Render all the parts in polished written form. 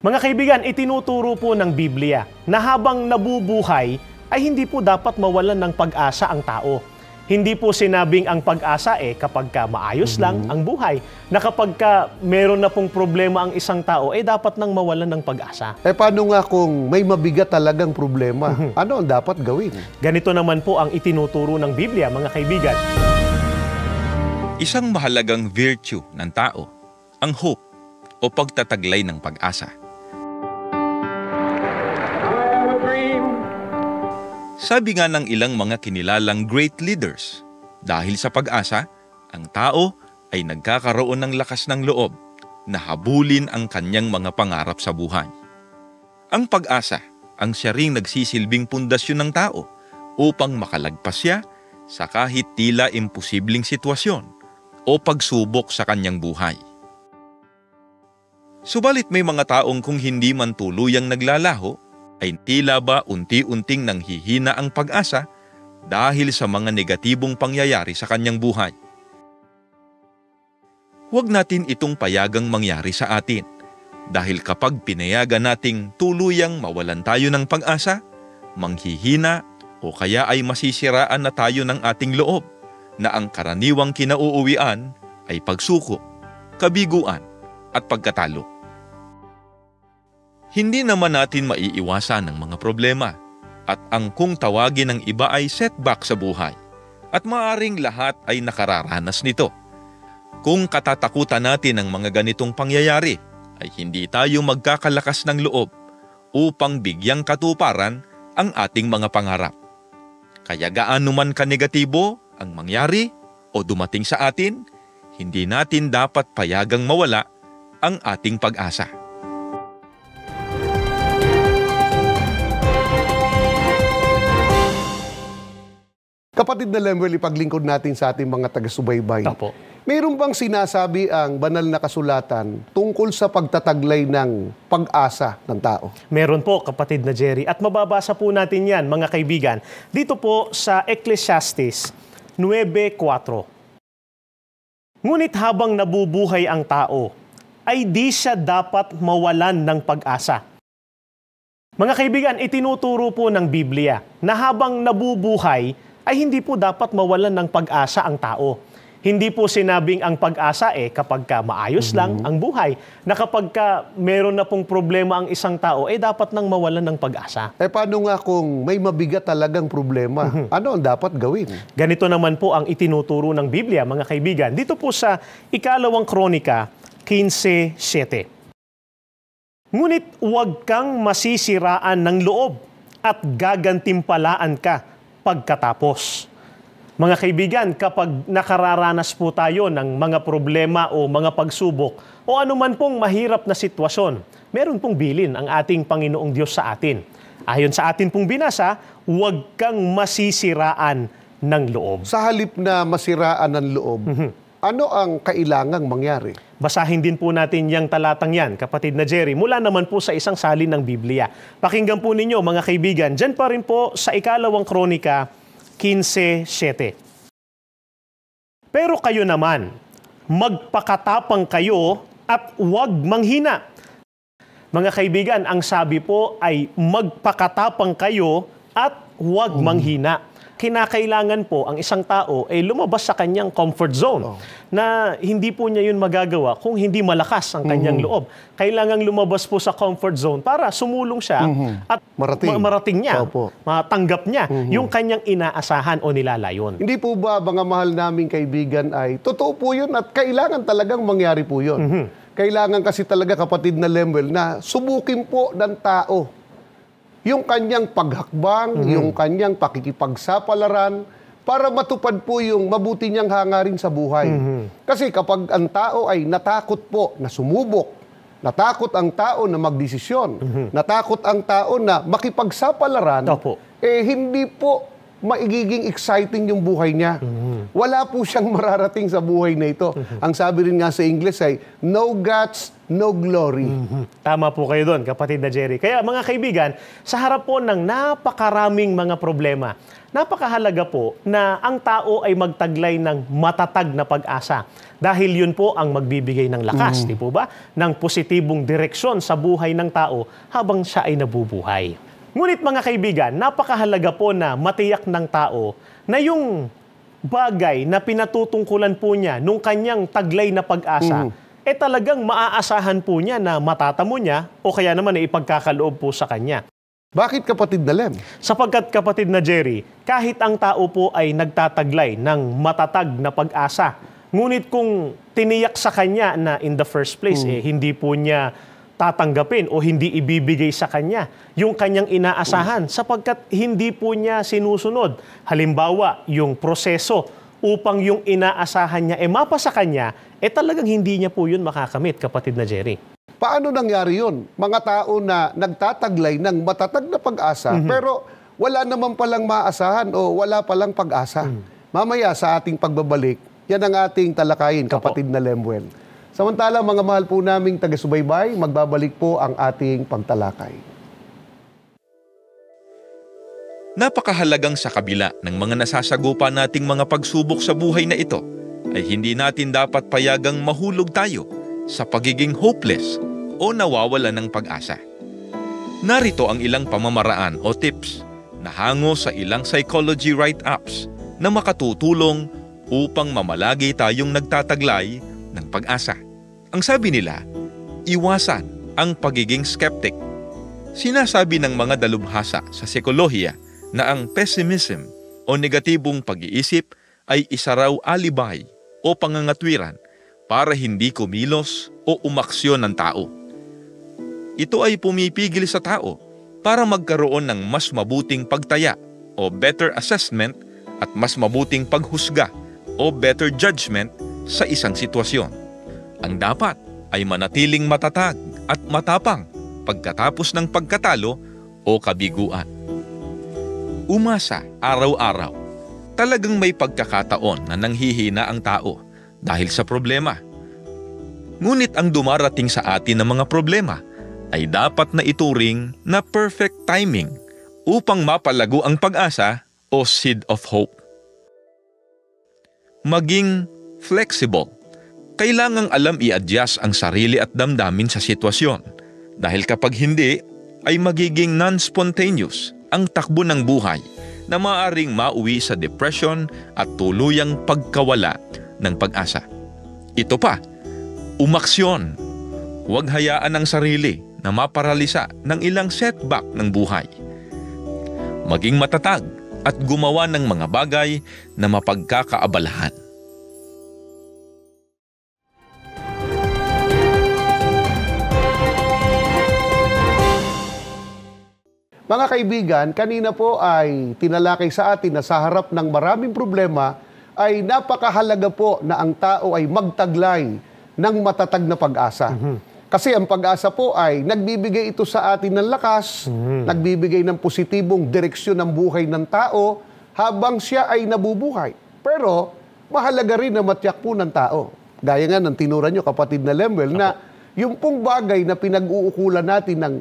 Mga kaibigan, itinuturo po ng Biblia na habang nabubuhay ay hindi po dapat mawalan ng pag-asa ang tao. Hindi po sinabing ang pag-asa kapag ka maayos lang ang buhay, na kapag ka meron na pong problema ang isang tao, dapat nang mawalan ng pag-asa. Paano nga kung may mabigat talagang problema? Ano ang dapat gawin? Ganito naman po ang itinuturo ng Biblia, mga kaibigan. Isang mahalagang virtue ng tao, ang hope o pagtataglay ng pag-asa. Sabi nga ng ilang mga kinilalang great leaders, dahil sa pag-asa, ang tao ay nagkakaroon ng lakas ng loob na habulin ang kanyang mga pangarap sa buhay. Ang pag-asa ang siya ring nagsisilbing pundasyon ng tao upang makalagpas siya sa kahit tila imposibleng sitwasyon o pagsubok sa kanyang buhay. Subalit may mga taong kung hindi man tuluyang naglalaho, ay tila ba unti-unting nanghihina ang pag-asa dahil sa mga negatibong pangyayari sa kanyang buhay. Huwag natin itong payagang mangyari sa atin, dahil kapag pinayagan nating tuluyang mawalan tayo ng pag-asa, manghihina o kaya ay masisiraan na tayo ng ating loob, na ang karaniwang kinauuwian ay pagsuko, kabiguan at pagkatalo. Hindi naman natin maiiwasan ang mga problema at ang kung tawagin ng iba ay setback sa buhay, at maaring lahat ay nakararanas nito. Kung katatakutan natin ang mga ganitong pangyayari, ay hindi tayo magkakalakas ng loob upang bigyang katuparan ang ating mga pangarap. Kaya gaano man kanegatibo ang mangyari o dumating sa atin, hindi natin dapat payagang mawala ang ating pag-asa. Kapatid na Lemuel, ipaglingkod natin sa ating mga taga-subaybay. Opo. Mayroon bang sinasabi ang banal na kasulatan tungkol sa pagtataglay ng pag-asa ng tao? Meron po, kapatid na Jerry. At mababasa po natin yan, mga kaibigan, dito po sa Ecclesiastes 9:4. Ngunit habang nabubuhay ang tao, ay di siya dapat mawalan ng pag-asa. Mga kaibigan, itinuturo po ng Biblia na habang nabubuhay, ay hindi po dapat mawalan ng pag-asa ang tao. Hindi po sinabing ang pag-asa kapag ka maayos lang ang buhay, na kapag ka meron na pong problema ang isang tao, dapat nang mawalan ng pag-asa. Paano nga kung may mabigat talagang problema? Ano ang dapat gawin? Ganito naman po ang itinuturo ng Biblia, mga kaibigan. Dito po sa Ikalawang Kronika 15:7. Ngunit huwag kang masisiraan ng loob at gagantimpalaan ka pagkatapos. Mga kaibigan, kapag nakararanas po tayo ng mga problema o mga pagsubok o anuman pong mahirap na sitwasyon, meron pong bilin ang ating Panginoong Diyos sa atin. Ayon sa atin pong binasa, huwag kang masisiraan ng loob. Sa halip na masiraan ng loob, ano ang kailangang mangyari? Basahin din po natin yung talatang yan, kapatid na Jerry, mula naman po sa isang salin ng Biblia. Pakinggan po ninyo, mga kaibigan, dyan pa rin po sa Ikalawang Kronika 15:7. Pero kayo naman, magpakatapang kayo at huwag manghina. Mga kaibigan, ang sabi po ay magpakatapang kayo at huwag manghina. Kinakailangan po ang isang tao ay lumabas sa kanyang comfort zone na hindi po niya yun magagawa kung hindi malakas ang kanyang loob. Kailangang lumabas po sa comfort zone para sumulong siya at marating niya, matanggap niya yung kanyang inaasahan o nilalayon. Hindi po ba, mga mahal naming kaibigan, ay totoo po yun at kailangan talagang mangyari po yun. Kailangan kasi talaga, kapatid na Lemuel, na subukin po ng tao yung kanyang paghakbang, yung kanyang pakikipagsapalaran, para matupad po yung mabuti niyang hangarin sa buhay. Kasi kapag ang tao ay natakot po na sumubok, natakot ang tao na magdesisyon, natakot ang tao na makipagsapalaran, hindi po maigiging exciting yung buhay niya. wala po siyang mararating sa buhay na ito. Ang sabi rin nga sa English ay, no guts, no glory. Tama po kayo doon, kapatid na Jerry. Kaya mga kaibigan, sa harap po ng napakaraming mga problema, napakahalaga po na ang tao ay magtaglay ng matatag na pag-asa. Dahil yun po ang magbibigay ng lakas, di po ba? Ng positibong direksyon sa buhay ng tao habang siya ay nabubuhay. Ngunit mga kaibigan, napakahalaga po na matiyak ng tao na yung bagay na pinatutungkulan po niya nung kanyang taglay na pag-asa, talagang maaasahan po niya na matatamo niya o kaya naman ay ipagkakaloob po sa kanya. Bakit, kapatid na Lem? Sapagkat, kapatid na Jerry, kahit ang tao po ay nagtataglay ng matatag na pag-asa, ngunit kung tiniyak sa kanya na in the first place, hindi po niya tatanggapin o hindi ibibigay sa kanya yung kanyang inaasahan sapagkat hindi po niya sinusunod. Halimbawa, yung proseso upang yung inaasahan niya mapa sa kanya, talagang hindi niya po yun makakamit, kapatid na Jerry. Paano nangyari yun? Mga tao na nagtataglay ng matatag na pag-asa, pero wala naman palang maasahan o wala palang pag-asa. Mamaya sa ating pagbabalik, yan ang ating talakayin, kapatid na Lemuel. Samantala, mga mahal po naming taga-subaybay, magbabalik po ang ating pagtalakay. Napakahalagang sa kabila ng mga nasasagupa nating mga pagsubok sa buhay na ito, ay hindi natin dapat payagang mahulog tayo sa pagiging hopeless o nawawala ng pag-asa. Narito ang ilang pamamaraan o tips na hango sa ilang psychology write-ups na makatutulong upang mamalagi tayong nagtataglay ng pag-asa. Ang sabi nila, iwasan ang pagiging skeptic. Sinasabi ng mga dalubhasa sa psikolohiya na ang pessimism o negatibong pag-iisip ay isa raw alibay o pangangatwiran para hindi kumilos o umaksyon ng tao. Ito ay pumipigil sa tao para magkaroon ng mas mabuting pagtaya o better assessment at mas mabuting paghusga o better judgment sa isang sitwasyon. Ang dapat ay manatiling matatag at matapang pagkatapos ng pagkatalo o kabiguan. Umasa araw-araw. Talagang may pagkakataon na nanghihina ang tao dahil sa problema. Ngunit ang dumarating sa atin ng mga problema ay dapat na ituring na perfect timing upang mapalago ang pag-asa o seed of hope. Maging flexible. Kailangang alam i-adjust ang sarili at damdamin sa sitwasyon dahil kapag hindi ay magiging non-spontaneous ang takbo ng buhay na maaaring mauwi sa depression at tuluyang pagkawala ng pag-asa. Ito pa, umaksyon. Huwag hayaan ang sarili na maparalisa ng ilang setback ng buhay. Maging matatag at gumawa ng mga bagay na mapagkakaabalahan. Mga kaibigan, kanina po ay tinalakay sa atin na sa harap ng maraming problema ay napakahalaga po na ang tao ay magtaglay ng matatag na pag-asa. Kasi ang pag-asa po ay nagbibigay ito sa atin ng lakas, nagbibigay ng positibong direksyon ng buhay ng tao habang siya ay nabubuhay. Pero mahalaga rin na matiyak po ng tao. Gaya nga ng tinura nyo, kapatid na Lemuel, na yung pong bagay na pinag-uukulan natin ng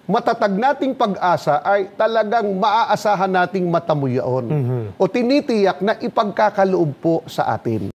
matatag nating pag-asa ay talagang maaasahan nating matamuyaon o tinitiyak na ipagkakaloob po sa atin.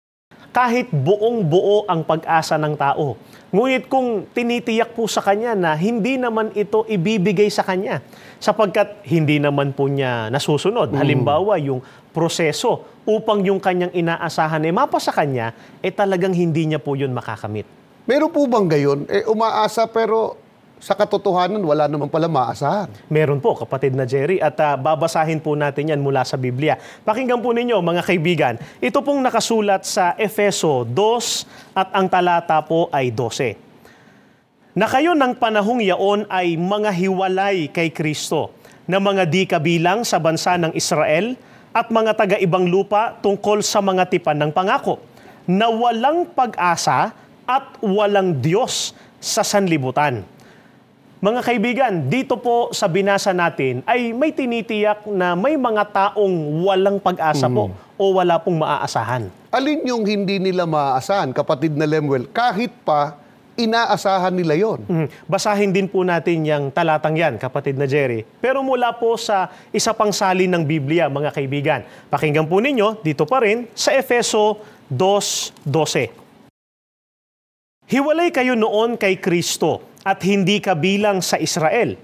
Kahit buong-buo ang pag-asa ng tao, ngunit kung tinitiyak po sa kanya na hindi naman ito ibibigay sa kanya sapagkat hindi naman po niya nasusunod. Halimbawa, yung proseso upang yung kanyang inaasahan mapa sa kanya, talagang hindi niya po yun makakamit. Meron po bang gayon? Umaasa pero sa katotohanan, wala naman pala maasahan. Meron po, kapatid na Jerry, at babasahin po natin yan mula sa Biblia. Pakinggan po ninyo, mga kaibigan. Ito pong nakasulat sa Efeso 2 at ang talata po ay 12. Na kayo ng panahong yaon ay mga hiwalay kay Kristo, na mga di kabilang sa bansa ng Israel at mga taga-ibang lupa tungkol sa mga tipan ng pangako, na walang pag-asa at walang Diyos sa sanlibutan. Mga kaibigan, dito po sa binasa natin ay may tinitiyak na may mga taong walang pag-asa po o wala pong maaasahan. Alin yung hindi nila maaasahan, kapatid na Lemuel, kahit pa inaasahan nila yon? Basahin din po natin yung talatang yan, kapatid na Jerry. Pero mula po sa isa pang salin ng Biblia, mga kaibigan. Pakinggan po ninyo, dito pa rin, sa Efeso 2:12. Hiwalay kayo noon kay Kristo at hindi kabilang sa Israel.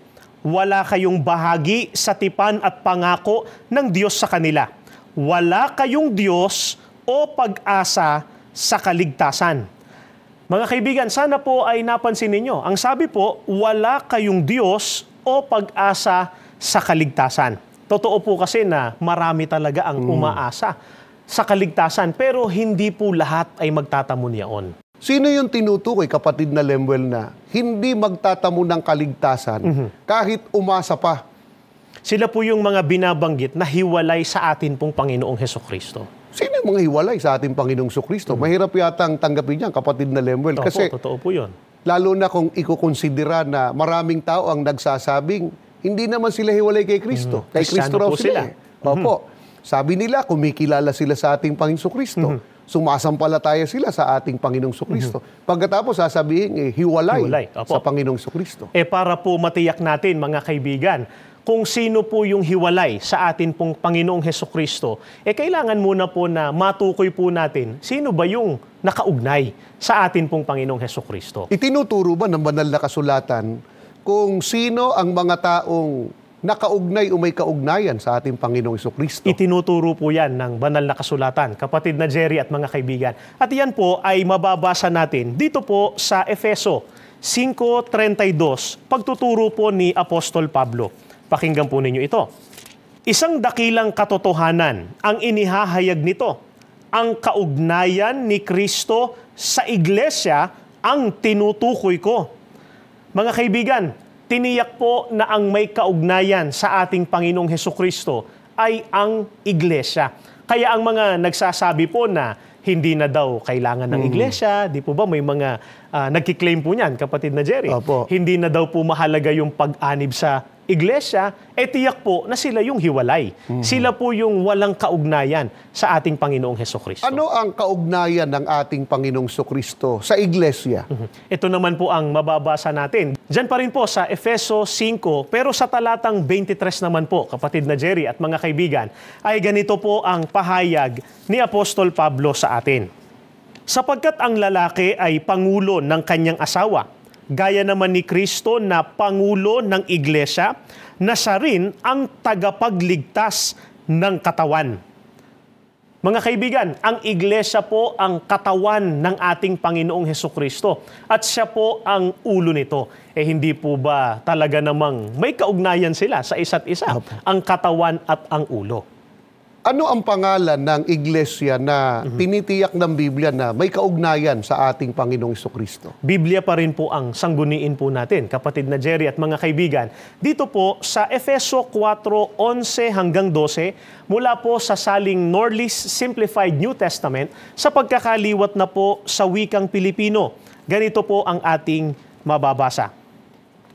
Wala kayong bahagi sa tipan at pangako ng Diyos sa kanila. Wala kayong Diyos o pag-asa sa kaligtasan. Mga kaibigan, sana po ay napansin ninyo. Ang sabi po, wala kayong Diyos o pag-asa sa kaligtasan. Totoo po kasi na marami talaga ang umaasa sa kaligtasan, pero hindi po lahat ay magtatamo niyaon. Sino yung tinutukoy, kapatid na Lemuel, na hindi magtatamo ng kaligtasan kahit umasa pa? Sila po yung mga binabanggit na hiwalay sa atin pong Panginoong Hesukristo. Sino yung mga hiwalay sa ating Panginoong Sukristo? Mahirap yatang tanggapin yan, kapatid na Lemuel. Opo, Kasi totoo po yun. lalo na kung ikukonsidera na maraming tao ang nagsasabing, hindi naman sila hiwalay kay Kristo. Kay Kristo raw Kristiyano po sila. Opo. Sabi nila, kumikilala sila sa ating Panginoong Sukristo. Sumasampalataya sila sa ating Panginoong Sukristo. Pagkatapos sasabihin, hiwalay Opo. sa Panginoong Sukristo. Para po matiyak natin, mga kaibigan, kung sino po yung hiwalay sa atin pong Panginoong Hesukristo, kailangan muna po na matukoy po natin sino ba yung nakaugnay sa atin pong Panginoong Hesukristo. Itinuturo ba ng banal na kasulatan kung sino ang mga taong nakaugnay o may kaugnayan sa ating Panginoong Hesukristo? Itinuturo po yan ng banal na kasulatan, kapatid na Jerry at mga kaibigan. At yan po ay mababasa natin dito po sa Efeso 5:32, pagtuturo po ni Apostol Pablo. Pakinggan po ninyo ito. Isang dakilang katotohanan ang inihahayag nito. Ang kaugnayan ni Kristo sa iglesia ang tinutukoy ko. Mga kaibigan, tiniyak po na ang may kaugnayan sa ating Panginoong Hesukristo ay ang iglesia. Kaya ang mga nagsasabi po na hindi na daw kailangan ng iglesia, di po ba may mga nagkiklaim po niyan, kapatid na Jerry? Opo. Hindi na daw po mahalaga yung pag-anib sa iglesia, tiyak po na sila yung hiwalay. Sila po yung walang kaugnayan sa ating Panginoong Hesukristo. Ano ang kaugnayan ng ating Panginoong Sukristo sa iglesia? Ito naman po ang mababasa natin. Diyan pa rin po sa Efeso 5, pero sa talatang 23 naman po, kapatid na Jerry at mga kaibigan, ay ganito po ang pahayag ni Apostol Pablo sa atin. Sapagkat ang lalaki ay pangulo ng kanyang asawa, gaya naman ni Kristo na pangulo ng iglesia, na siya rin ang tagapagligtas ng katawan. Mga kaibigan, ang iglesia po ang katawan ng ating Panginoong Hesukristo at siya po ang ulo nito. Hindi po ba talaga namang may kaugnayan sila sa isa't isa, ang katawan at ang ulo? Ano ang pangalan ng iglesia na tinitiyak ng Biblia na may kaugnayan sa ating Panginoong Hesukristo? Biblia pa rin po ang sangguniin po natin, kapatid na Jerry at mga kaibigan. Dito po sa Efeso 4:11 hanggang 12, mula po sa saling Norlis Simplified New Testament, sa pagkakaliwat na po sa wikang Pilipino. Ganito po ang ating mababasa.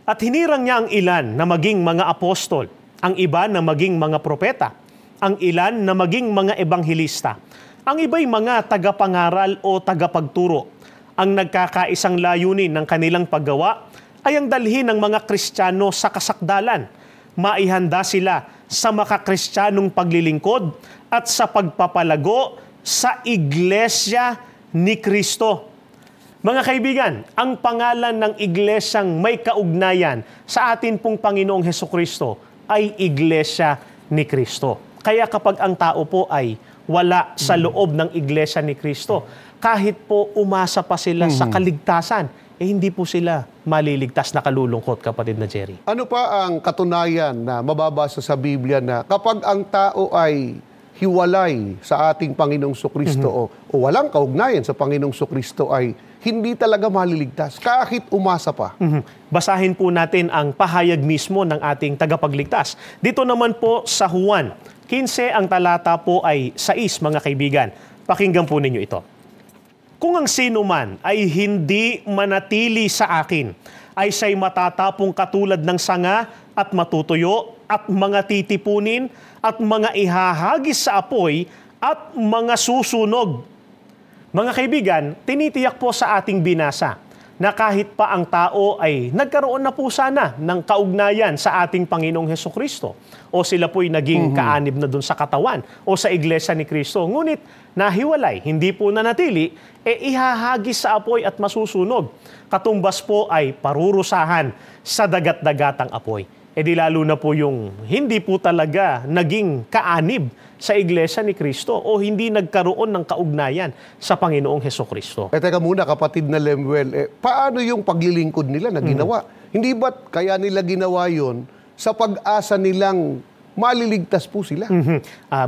At hinirang niya ang ilan na maging mga apostol, ang iba na maging mga propeta, ang ilan na maging mga ebanghelista, ang iba'y mga tagapangaral o tagapagturo. Ang nagkakaisang layunin ng kanilang paggawa ay ang dalhin ng mga Kristiyano sa kasakdalan. Maihanda sila sa makakristyanong paglilingkod at sa pagpapalago sa iglesia ni Kristo. Mga kaibigan, ang pangalan ng iglesyang may kaugnayan sa atin pong Panginoong Hesukristo ay Iglesia ni Kristo. Kaya kapag ang tao po ay wala sa loob ng iglesia ni Kristo, kahit po umasa pa sila sa kaligtasan, hindi po sila maliligtas na kalulungkot, kapatid na Jerry. Ano pa ang katunayan na mababasa sa Biblia na kapag ang tao ay hiwalay sa ating Panginoong Sukristo o walang kaugnayan sa Panginoong Sukristo ay hindi talaga maliligtas kahit umasa pa? Basahin po natin ang pahayag mismo ng ating tagapagligtas. Dito naman po sa Juan 15, ang talata po ay 6, mga kaibigan. Pakinggan po ninyo ito. Kung ang sino man ay hindi manatili sa akin ay siya'y matatapong katulad ng sanga at matutuyo at mga titipunin at mga ihahagis sa apoy at mga susunog. Mga kaibigan, tinitiyak po sa ating binasa na kahit pa ang tao ay nagkaroon na po sana ng kaugnayan sa ating Panginoong Hesukristo o sila po'y naging kaanib na dun sa katawan o sa iglesia ni Kristo, ngunit nahiwalay, hindi po nanatili, ihahagis sa apoy at masusunog. Katumbas po ay parurusahan sa dagat-dagatang apoy. Di lalo na po yung hindi po talaga naging kaanib sa iglesia ni Kristo o hindi nagkaroon ng kaugnayan sa Panginoong Hesukristo. Teka muna, kapatid na Lemuel, paano yung paglilingkod nila na ginawa? Hindi ba't kaya nila ginawa yon sa pag-asa nilang maliligtas po sila?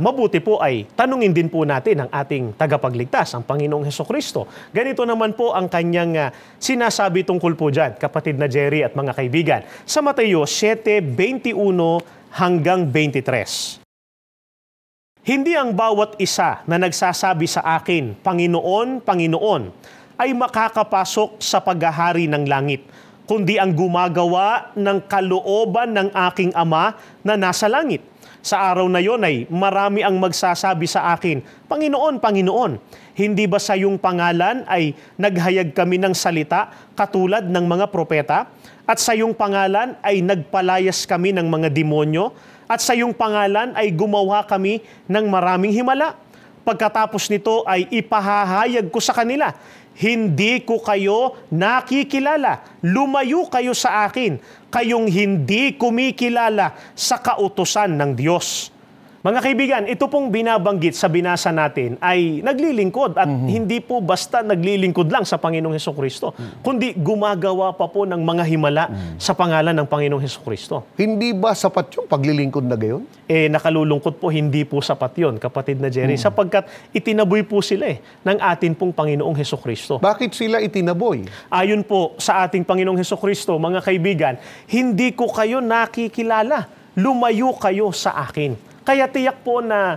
Mabuti po ay tanungin din po natin ang ating tagapagligtas, ang Panginoong Hesukristo. Ganito naman po ang kanyang sinasabi tungkol po dyan, kapatid na Jerry at mga kaibigan. Sa Mateo 7:21 hanggang 23. Hindi ang bawat isa na nagsasabi sa akin, Panginoon, Panginoon, ay makakapasok sa paghahari ng langit, kundi ang gumagawa ng kalooban ng aking Ama na nasa langit. Sa araw na yon ay marami ang magsasabi sa akin, Panginoon, Panginoon, hindi ba sa iyong pangalan ay naghayag kami ng salita katulad ng mga propeta? At sa iyong pangalan ay nagpalayas kami ng mga demonyo? At sa iyong pangalan ay gumawa kami ng maraming himala? Pagkatapos nito ay ipahahayag ko sa kanila, hindi ko kayo nakikilala. Lumayo kayo sa akin, kayong hindi kumikilala sa kautusan ng Diyos. Mga kaibigan, ito pong binabanggit sa binasa natin ay naglilingkod at hindi po basta naglilingkod lang sa Panginoong Hesukristo, kundi gumagawa pa po ng mga himala sa pangalan ng Panginoong Hesukristo. Hindi ba sapat yung paglilingkod na gayon? Nakalulungkot po, hindi po sapat yun, kapatid na Jerry, sapagkat itinaboy po sila ng atin pong Panginoong Hesukristo. Bakit sila itinaboy? Ayon po sa ating Panginoong Hesukristo, mga kaibigan, hindi ko kayo nakikilala. Lumayo kayo sa akin. Kaya tiyak po na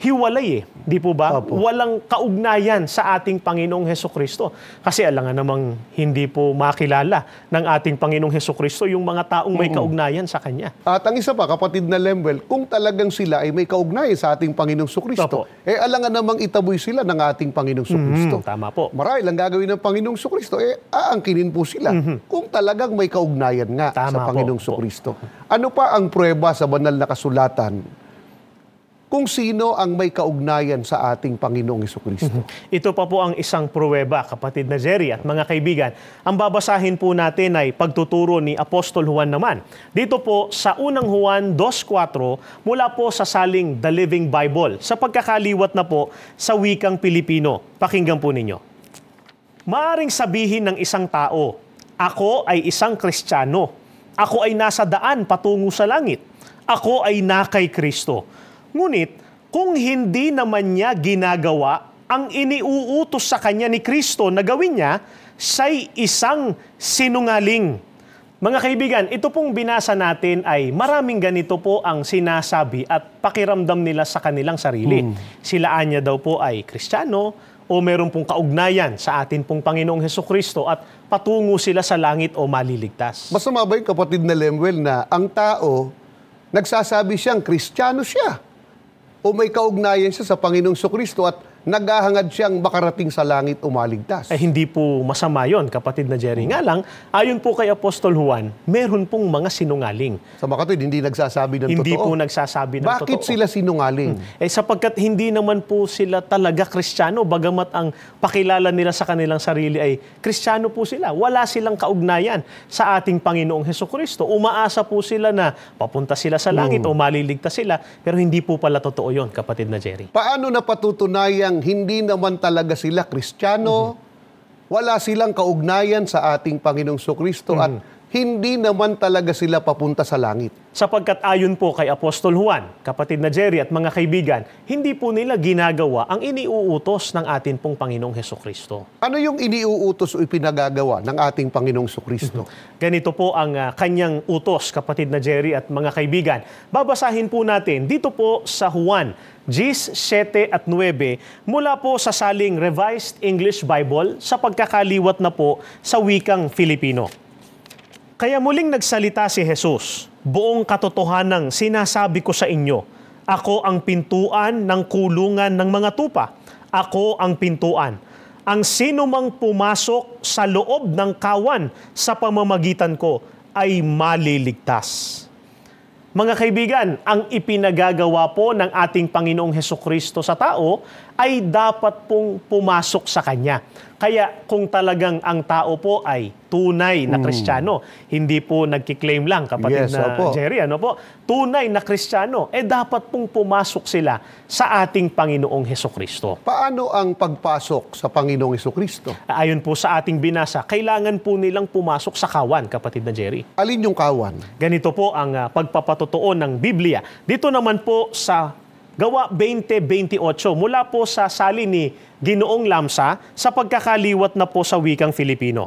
hiwalay di po ba? Opo. Walang kaugnayan sa ating Panginoong Hesukristo. Kasi alangan namang hindi po makilala ng ating Panginoong Hesukristo yung mga taong may kaugnayan sa Kanya. At ang isa pa, kapatid na Lemuel, kung talagang sila ay may kaugnayan sa ating Panginoong Sukristo, Opo. alangan namang itaboy sila ng ating Panginoong Sukristo. Tama po. Marahil ang gagawin ng Panginoong Sukristo, aangkinin po sila kung talagang may kaugnayan nga Tama sa Panginoong po. Sukristo. Ano pa ang pruweba sa banal na kasulatan kung sino ang may kaugnayan sa ating Panginoong Hesukristo? Ito pa po ang isang pruweba, kapatid na Jerry at mga kaibigan. Ang babasahin po natin ay pagtuturo ni Apostol Juan naman. Dito po sa unang Juan 2:4 mula po sa saling The Living Bible, sa pagkakaliwat na po sa wikang Pilipino. Pakinggan po ninyo. Maaring sabihin ng isang tao, ako ay isang Kristiyano. Ako ay nasa daan patungo sa langit. Ako ay na kay Kristo. Ngunit, kung hindi naman niya ginagawa ang iniuutos sa kanya ni Kristo na gawin niya, siya'y isang sinungaling. Mga kaibigan, ito pong binasa natin ay maraming ganito po ang sinasabi at pakiramdam nila sa kanilang sarili. Sila anya daw po ay Kristiyano o meron pong kaugnayan sa atin pong Panginoong Hesukristo at patungo sila sa langit o maliligtas. Masama ba yung kapatid na Lemuel na ang tao, nagsasabi siyang Kristiyano siya, o may kaugnayan siya sa Panginoong Sukristo at naghahangad siyang makarating sa langit o maligtas? Hindi po masama yon, kapatid na Jerry. Nga lang, ayon po kay Apostol Juan, meron pong mga sinungaling. Sa mga kapatid, hindi nagsasabi ng Hindi totoo. po nagsasabi ng Bakit totoo. sila sinungaling? Sapagkat hindi naman po sila talaga Kristiyano, bagamat ang pakilala nila sa kanilang sarili ay Kristiyano po sila. Wala silang kaugnayan sa ating Panginoong Hesukristo. Umaasa po sila na papunta sila sa langit o maliligtas sila, pero hindi po pala totoo yon, kapatid na Jerry. Paano napatutunayang hindi naman talaga sila Kristiyano, wala silang kaugnayan sa ating Panginoong Sukristo at hindi naman talaga sila papunta sa langit? Sapagkat ayon po kay Apostol Juan, kapatid na Jerry at mga kaibigan, hindi po nila ginagawa ang iniuutos ng atin pong Panginoong Hesukristo. Ano yung iniuutos o ipinagagawa ng ating Panginoong Sukristo? Ganito po ang kanyang utos, kapatid na Jerry at mga kaibigan. Babasahin po natin dito po sa Juan 10:7 at 9 mula po sa saling Revised English Bible sa pagkakaliwat na po sa wikang Filipino. Kaya muling nagsalita si Jesus, buong katotohanang sinasabi ko sa inyo, ako ang pintuan ng kulungan ng mga tupa. Ako ang pintuan. Ang sino mang pumasok sa loob ng kawan sa pamamagitan ko ay maliligtas. Mga kaibigan, ang ipinagagawa po ng ating Panginoong Hesukristo sa tao ay dapat pong pumasok sa Kanya. Kaya kung talagang ang tao po ay tunay na Kristiyano, hindi po nagkiklaim lang, kapatid Yes, na opo. Jerry, ano po? Tunay na Kristiyano, dapat pong pumasok sila sa ating Panginoong Hesukristo. Paano ang pagpasok sa Panginoong Hesukristo? Ayon po sa ating binasa, kailangan po nilang pumasok sa kawan, kapatid na Jerry. Alin yung kawan? Ganito po ang pagpapatotoo ng Biblia. Dito naman po sa Gawa 20:28, mula po sa salin ni Ginoong Lamsa sa pagkakaliwat na po sa wikang Filipino.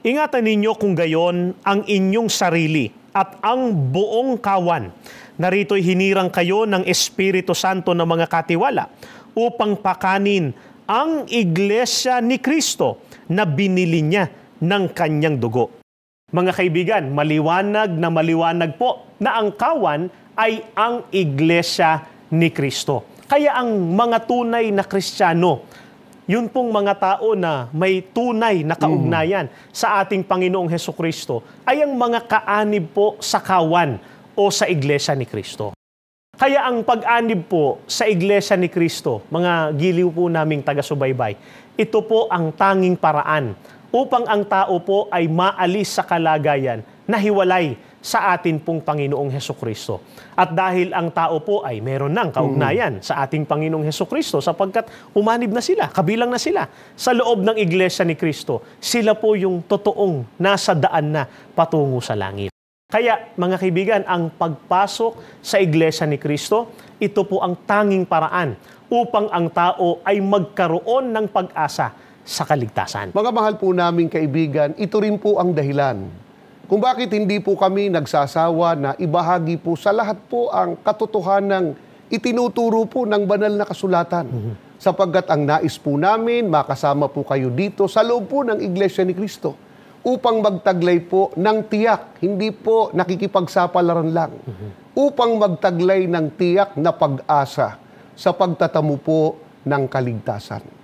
Ingatan ninyo kung gayon ang inyong sarili at ang buong kawan. Narito'y hinirang kayo ng Espiritu Santo ng mga katiwala upang pakanin ang iglesia ni Kristo na binili niya ng kanyang dugo. Mga kaibigan, maliwanag po na ang kawan ay ang iglesia ni Kristo. Kaya ang mga tunay na Kristiyano, yun pong mga tao na may tunay na kaugnayan sa ating Panginoong Hesukristo, ay ang mga kaanib po sa kawan o sa iglesia ni Kristo. Kaya ang pag-anib po sa iglesia ni Kristo, mga giliw po naming taga-subaybay, ito po ang tanging paraan upang ang tao po ay maalis sa kalagayan na hiwalay sa atin pong Panginoong Hesukristo. At dahil ang tao po ay meron ng kaugnayan sa ating Panginoong Hesukristo sapagkat umanib na sila, kabilang na sila sa loob ng iglesia ni Kristo, sila po yung totoong nasa daan na patungo sa langit. Kaya mga kaibigan, ang pagpasok sa iglesia ni Kristo, ito po ang tanging paraan upang ang tao ay magkaroon ng pag-asa sa kaligtasan. Mga mahal po naming kaibigan, ito rin po ang dahilan kung bakit hindi po kami nagsasawa na ibahagi po sa lahat po ang katotohanang itinuturo po ng banal na kasulatan. Sapagkat ang nais po namin, makasama po kayo dito sa loob po ng Iglesia ni Kristo upang magtaglay po ng tiyak, hindi po nakikipagsapalaran lang, upang magtaglay ng tiyak na pag-asa sa pagtatamo po ng kaligtasan.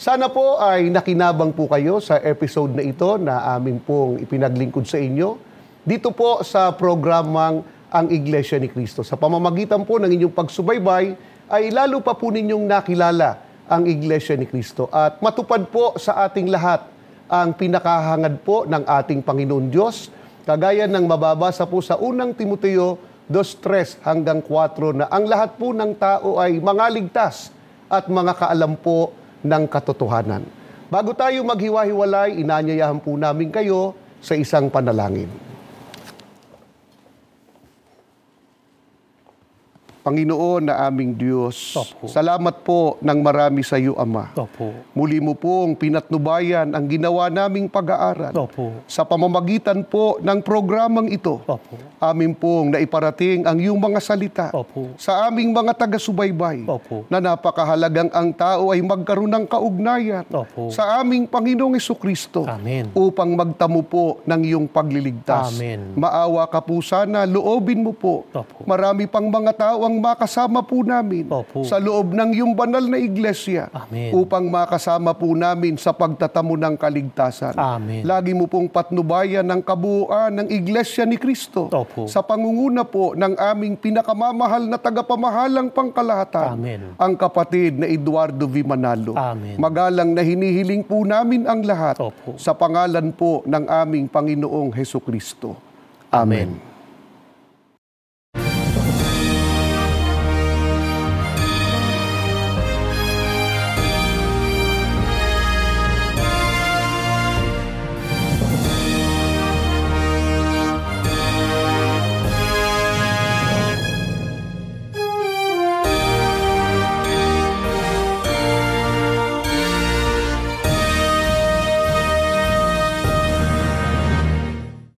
Sana po ay nakinabang po kayo sa episode na ito na amin pong ipinaglingkod sa inyo dito po sa programang Ang Iglesia ni Kristo. Sa pamamagitan po ng inyong pagsubaybay ay lalo pa po ninyong nakilala ang Iglesia ni Kristo at matupad po sa ating lahat ang pinakahangad po ng ating Panginoon Diyos kagaya ng mababasa po sa unang Timoteo 2:3 hanggang 4 na ang lahat po ng tao ay mangaligtas at mga kaalam po ng katotohanan. Bago tayo maghiwa-hiwalay, inanyayahan po namin kayo sa isang panalangin. Panginoon na aming Diyos, Opo. salamat po ng marami sa iyo, Ama. Opo. Muli mo pong pinatnubayan ang ginawa naming pag-aaral. Opo. Sa pamamagitan po ng programang ito, Opo. amin pong naiparating ang iyong mga salita Opo. sa aming mga taga-subaybay Opo. na napakahalagang ang tao ay magkaroon ng kaugnayan Opo. sa aming Panginoong Hesukristo Amen. upang magtamo po ng iyong pagliligtas. Amen. Maawa ka po sana, loobin mo po. Opo. Marami pang mga tao ang makasama po namin Opo. sa loob ng iyong banal na iglesia Amen. upang makasama po namin sa pagtatamo ng kaligtasan. Amen. Lagi mo pong patnubayan ng kabuuan ng Iglesia ni Kristo Opo. sa pangunguna po ng aming pinakamamahal na tagapamahalang pangkalahatan, Amen. ang kapatid na Eduardo V. Manalo. Amen. Magalang na hinihiling po namin ang lahat Opo. sa pangalan po ng aming Panginoong Hesukristo. Amen.